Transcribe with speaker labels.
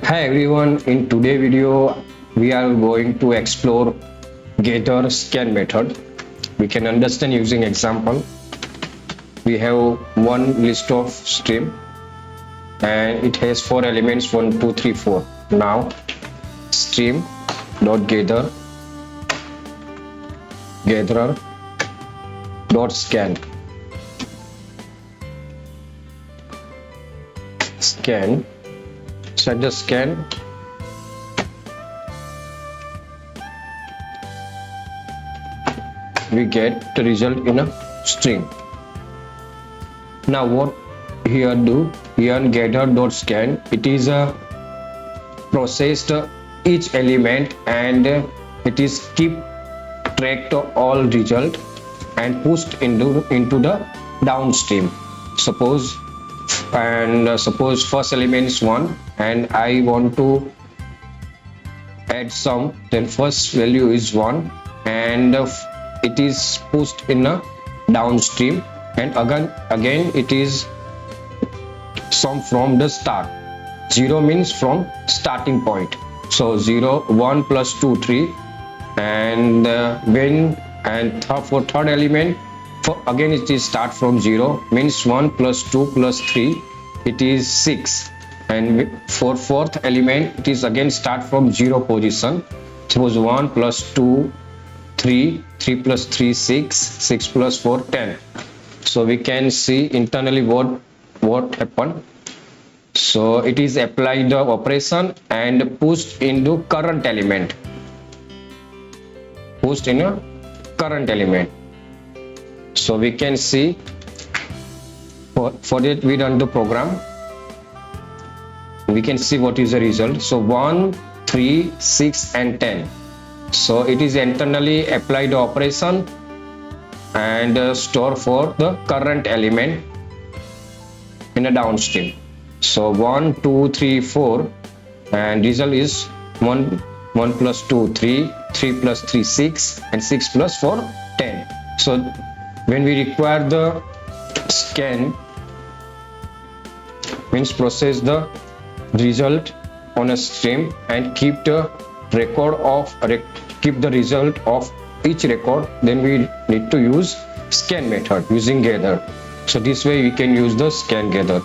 Speaker 1: Hi everyone, in today's video we are going to explore gather scan method. We can understand using example. We have one list of stream and it has four elements 1, 2, 3, 4. Now stream dot gather gatherer dot scan set the scan we get the result in a string. Now what here do here in gather.scan, it is a processed each element and it is keep track of all result and pushed into the downstream. Suppose first element is 1 and I want to add some, then first value is 1 and it is pushed in a downstream, and again it is sum from the start. 0 means from starting point, so 0 1 plus 2 3, and for third element again it is start from 0 means 1 plus 2 plus 3 it is 6, and for fourth element it is again start from 0 position. Suppose 1 plus 2 3 3 plus 3 6 6 plus 4 10. So we can see internally what happened. So it is applied the operation and pushed into current element, pushed in a current element. So we can see for that we run the program, we can see what is the result. So 1 3 6 and 10. So it is internally applied the operation and store for the current element in a downstream. So 1 2 3 4 and result is 1 plus 2 3 3 plus 3 6 and 6 plus 4 10. So when we require the scan, means process the result on a stream and keep the result of each record, then we need to use scan method using gather. So this way we can use the scan gather.